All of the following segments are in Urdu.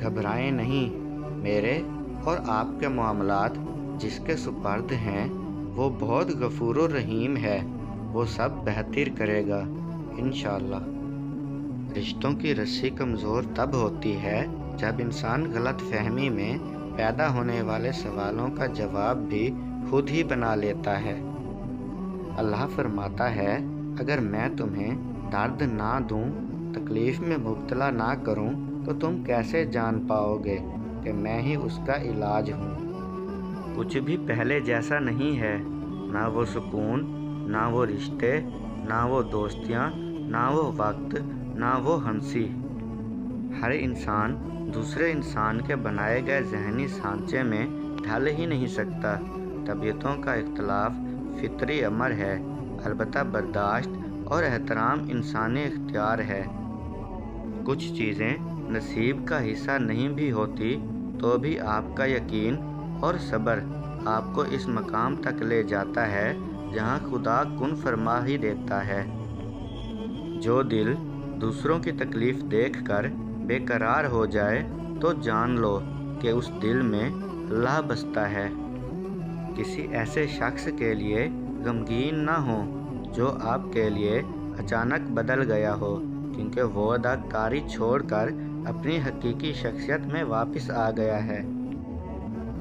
گھبرائیں نہیں، میرے اور آپ کے معاملات جس کے سپرد ہیں وہ بہت غفور و رحیم ہے، وہ سب بہتر کرے گا انشاءاللہ۔ رشتوں کی رسی کمزور تب ہوتی ہے جب انسان غلط فہمی میں پیدا ہونے والے سوالوں کا جواب بھی خود ہی بنا لیتا ہے۔ اللہ فرماتا ہے، اگر میں تمہیں درد نہ دوں، تکلیف میں مبتلا نہ کروں تو تم کیسے جان پاؤ گے کہ میں ہی اس کا علاج ہوں۔ کچھ بھی پہلے جیسا نہیں ہے، نہ وہ سکون، نہ وہ رشتے، نہ وہ دوستیاں، نہ وہ وقت، نہ وہ ہنسی۔ ہر انسان دوسرے انسان کے بنائے گئے ذہنی سانچے میں ڈھل ہی نہیں سکتا۔ طبیعتوں کا اختلاف فطری امر ہے، البتہ برداشت اور احترام انسانی اختیار ہے۔ کچھ چیزیں نصیب کا حصہ نہیں بھی ہوتی تو بھی آپ کا یقین اور صبر آپ کو اس مقام تک لے جاتا ہے جہاں خدا کن فرما ہی دیتا ہے۔ جو دل دوسروں کی تکلیف دیکھ کر بے قرار ہو جائے تو جان لو کہ اس دل میں اللہ بستا ہے۔ کسی ایسے شخص کے لیے غمگین نہ ہو جو آپ کے لیے اچانک بدل گیا ہو، کیونکہ وہ اداکاری چھوڑ کر اپنی حقیقی شخصیت میں واپس آ گیا ہے۔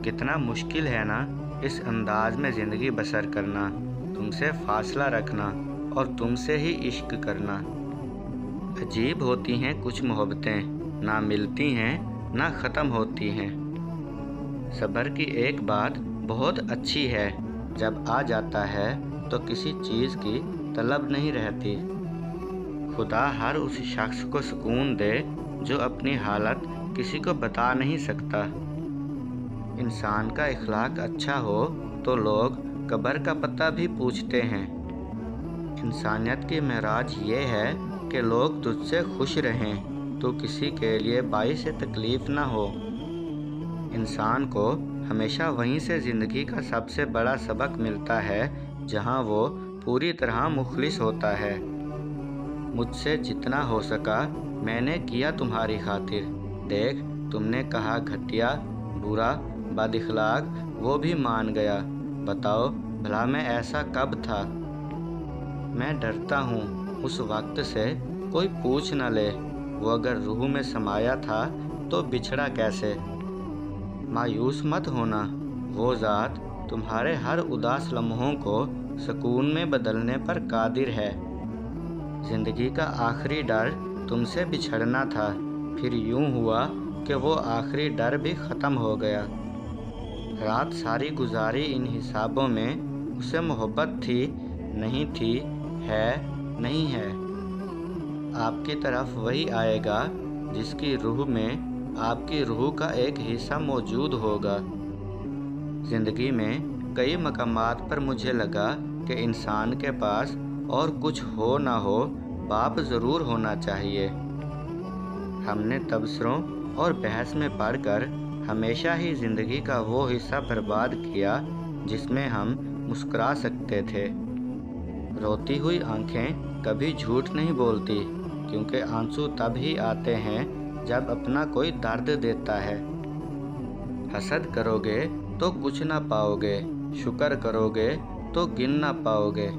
کتنا مشکل ہے نا اس انداز میں زندگی بسر کرنا، تم سے فاصلہ رکھنا اور تم سے ہی عشق کرنا۔ عجیب ہوتی ہیں کچھ محبتیں، نہ ملتی ہیں نہ ختم ہوتی ہیں۔ صبر کی ایک بات بہت اچھی ہے، جب آ جاتا ہے تو کسی چیز کی طلب نہیں رہتی۔ خدا ہر اس شخص کو سکون دے جو اپنی حالت کسی کو بتا نہیں سکتا۔ انسان کا اخلاق اچھا ہو تو لوگ قبر کا پتہ بھی پوچھتے ہیں۔ انسانیت کی معراج یہ ہے کہ لوگ تجھ سے خوش رہیں، تو کسی کے لیے باعث تکلیف نہ ہو۔ انسان کو ہمیشہ وہیں سے زندگی کا سب سے بڑا سبق ملتا ہے جہاں وہ پوری طرح مخلص ہوتا ہے۔ مجھ سے جتنا ہو سکا میں نے کیا تمہاری خاطر، دیکھ تم نے کہا گھٹیا، برا، بد اخلاق، وہ بھی مان گیا، بتاؤ بھلا میں ایسا کب تھا؟ میں ڈرتا ہوں اس وقت سے کوئی پوچھ نہ لے، وہ اگر روح میں سمایا تھا تو بچھڑا کیسے؟ مایوس مت ہونا، وہ ذات تمہارے ہر اداس لمحوں کو سکون میں بدلنے پر قادر ہے۔ زندگی کا آخری ڈر تم سے بچھڑنا تھا، پھر یوں ہوا کہ وہ آخری ڈر بھی ختم ہو گیا۔ رات ساری گزاری ان حسابوں میں، اسے محبت تھی نہیں تھی، ہے نہیں ہے۔ آپ کی طرف وہی آئے گا جس کی روح میں آپ کی روح کا ایک حصہ موجود ہوگا۔ زندگی میں کئی مقامات پر مجھے لگا کہ انسان کے پاس اور کچھ ہو نہ ہو باپ ضرور ہونا چاہیے۔ ہم نے تبصروں اور بحث میں پڑھ کر ہمیشہ ہی زندگی کا وہ حصہ برباد کیا جس میں ہم مسکرا سکتے تھے۔ روتی ہوئی آنکھیں کبھی جھوٹ نہیں بولتی، کیونکہ آنسو تب ہی آتے ہیں جب اپنا کوئی درد دیتا ہے۔ حسد کرو گے تو کچھ نہ پاؤ گے، شکر کرو گے تو گن نہ پاؤ گے۔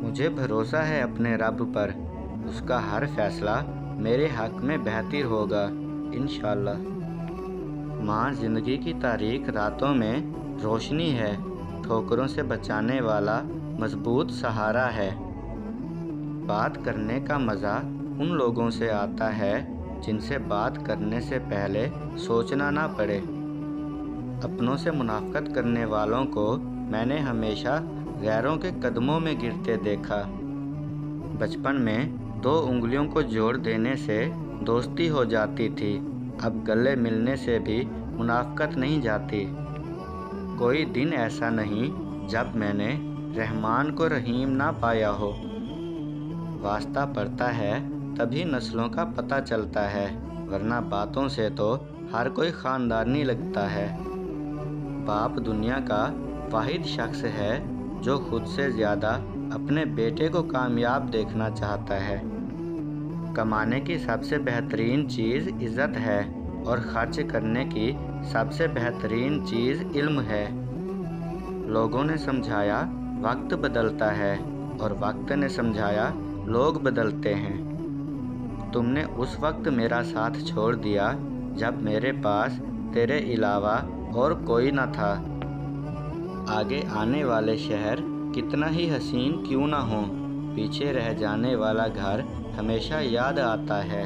مجھے بھروسہ ہے اپنے رب پر، اس کا ہر فیصلہ میرے حق میں بہتر ہوگا انشاءاللہ۔ ماں زندگی کی تاریک راتوں میں روشنی ہے، ٹھوکروں سے بچانے والا مضبوط سہارا ہے۔ بات کرنے کا مزہ ان لوگوں سے آتا ہے جن سے بات کرنے سے پہلے سوچنا نہ پڑے۔ اپنوں سے منافقت کرنے والوں کو میں نے ہمیشہ غیروں کے قدموں میں گرتے دیکھا۔ بچپن میں 2 انگلیوں کو جوڑ دینے سے دوستی ہو جاتی تھی، اب گلے ملنے سے بھی منافقت نہیں جاتی۔ کوئی دن ایسا نہیں جب میں نے رحمان کو رحیم نہ پایا ہو۔ واسطہ پڑتا ہے تبھی نسلوں کا پتہ چلتا ہے، ورنہ باتوں سے تو ہر کوئی خاندانی لگتا ہے۔ باپ دنیا کا واحد شخص ہے جو خود سے زیادہ اپنے بیٹے کو کامیاب دیکھنا چاہتا ہے۔ کمانے کی سب سے بہترین چیز عزت ہے، اور خرچ کرنے کی سب سے بہترین چیز علم ہے۔ لوگوں نے سمجھایا وقت بدلتا ہے، اور وقت نے سمجھایا لوگ بدلتے ہیں۔ تم نے اس وقت میرا ساتھ چھوڑ دیا جب میرے پاس تیرے علاوہ اور کوئی نہ تھا۔ آگے آنے والے شہر کتنا ہی حسین کیوں نہ ہوں، پیچھے رہ جانے والا گھر ہمیشہ یاد آتا ہے۔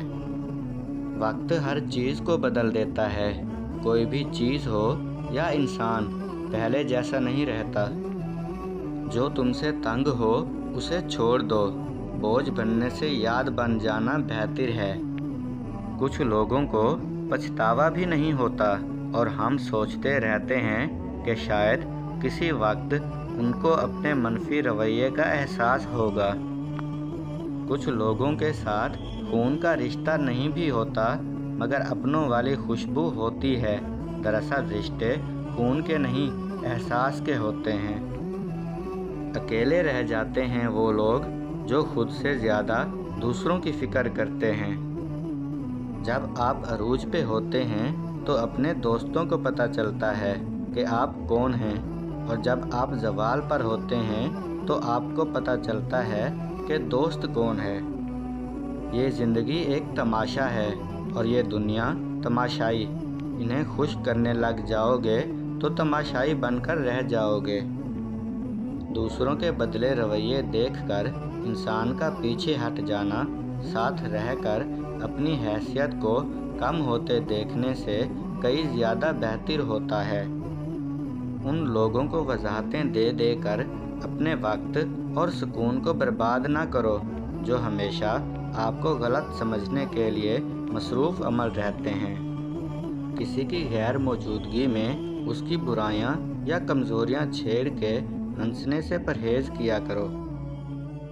وقت ہر چیز کو بدل دیتا ہے، کوئی بھی چیز ہو یا انسان پہلے جیسا نہیں رہتا۔ جو تم سے تنگ ہو اسے چھوڑ دو، بوجھ بننے سے یاد بن جانا بہتر ہے۔ کچھ لوگوں کو پچھتاوا بھی نہیں ہوتا، اور ہم سوچتے رہتے ہیں کہ شاید کسی وقت ان کو اپنے منفی رویے کا احساس ہوگا۔ کچھ لوگوں کے ساتھ خون کا رشتہ نہیں بھی ہوتا، مگر اپنوں والی خوشبو ہوتی ہے۔ دراصل رشتے خون کے نہیں، احساس کے ہوتے ہیں۔ اکیلے رہ جاتے ہیں وہ لوگ جو خود سے زیادہ دوسروں کی فکر کرتے ہیں۔ جب آپ عروج پہ ہوتے ہیں تو اپنے دوستوں کو پتہ چلتا ہے کہ آپ کون ہیں، اور جب آپ زوال پر ہوتے ہیں تو آپ کو پتہ چلتا ہے کہ دوست کون ہے۔ یہ زندگی ایک تماشا ہے، اور یہ دنیا تماشائی۔ انہیں خوش کرنے لگ جاؤ گے تو تماشائی بن کر رہ جاؤ گے۔ دوسروں کے بدلے رویے دیکھ کر انسان کا پیچھے ہٹ جانا، ساتھ رہ کر اپنی حیثیت کو کم ہوتے دیکھنے سے کئی زیادہ بہتر ہوتا ہے۔ ان لوگوں کو وضاحتیں دے دے کر اپنے وقت اور سکون کو برباد نہ کرو جو ہمیشہ آپ کو غلط سمجھنے کے لیے مصروف عمل رہتے ہیں۔ کسی کی غیر موجودگی میں اس کی برائیاں یا کمزوریاں چھیڑ کے ہنسنے سے پرہیز کیا کرو۔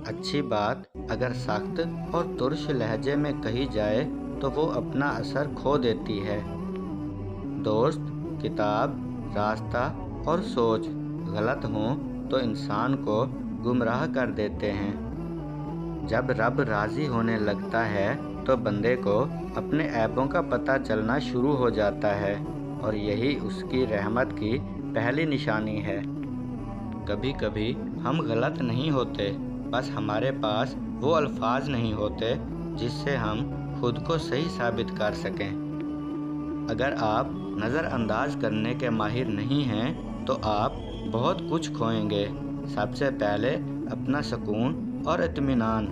اچھی بات اگر سخت اور ترش لہجے میں کہی جائے تو وہ اپنا اثر کھو دیتی ہے۔ دوست، کتاب، راستہ اور سوچ غلط ہوں تو انسان کو گمراہ کر دیتے ہیں۔ جب رب راضی ہونے لگتا ہے تو بندے کو اپنے عیبوں کا پتہ چلنا شروع ہو جاتا ہے، اور یہی اس کی رحمت کی پہلی نشانی ہے۔ کبھی کبھی ہم غلط نہیں ہوتے، بس ہمارے پاس وہ الفاظ نہیں ہوتے جس سے ہم خود کو صحیح ثابت کر سکیں۔ اگر آپ نظر انداز کرنے کے ماہر نہیں ہیں تو آپ بہت کچھ کھوئیں گے۔ سب سے پہلے اپنا سکون اور اطمینان۔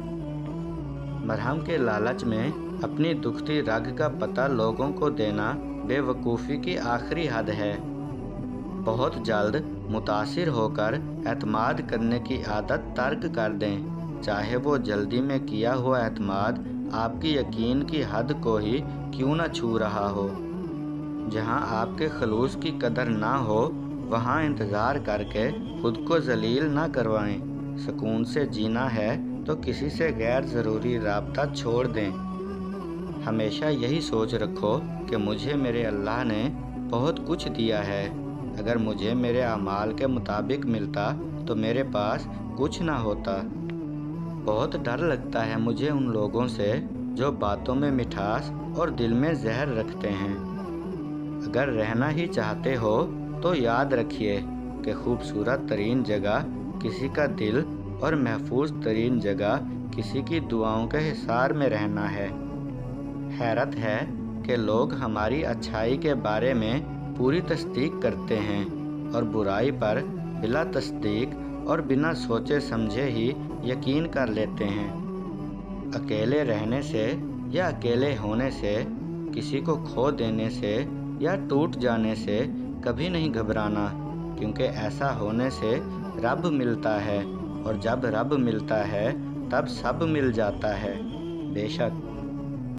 مرہم کے لالچ میں اپنی دکھتی رگ کا پتہ لوگوں کو دینا بے وقوفی کی آخری حد ہے۔ بہت جلد متاثر ہو کر اعتماد کرنے کی عادت ترک کر دیں، چاہے وہ جلدی میں کیا ہوا اعتماد آپ کی یقین کی حد کو ہی کیوں نہ چھو رہا ہو۔ جہاں آپ کے خلوص کی قدر نہ ہو وہاں انتظار کر کے خود کو ذلیل نہ کروائیں۔ سکون سے جینا ہے تو کسی سے غیر ضروری رابطہ چھوڑ دیں۔ ہمیشہ یہی سوچ رکھو کہ مجھے میرے اللہ نے بہت کچھ دیا ہے۔ اگر مجھے میرے اعمال کے مطابق ملتا تو میرے پاس کچھ نہ ہوتا۔ بہت ڈر لگتا ہے مجھے ان لوگوں سے جو باتوں میں مٹھاس اور دل میں زہر رکھتے ہیں۔ اگر رہنا ہی چاہتے ہو تو یاد رکھیے کہ خوبصورت ترین جگہ کسی کا دل اور محفوظ ترین جگہ کسی کی دعاؤں کے حصار میں رہنا ہے۔ حیرت ہے کہ لوگ ہماری اچھائی کے بارے میں پوری تصدیق کرتے ہیں، اور برائی پر بلا تصدیق اور بنا سوچے سمجھے ہی یقین کر لیتے ہیں۔ اکیلے رہنے سے یا اکیلے ہونے سے، کسی کو کھو دینے سے یا ٹوٹ جانے سے کبھی نہیں گھبرانا، کیونکہ ایسا ہونے سے رب ملتا ہے، اور جب رب ملتا ہے تب سب مل جاتا ہے۔ بے شک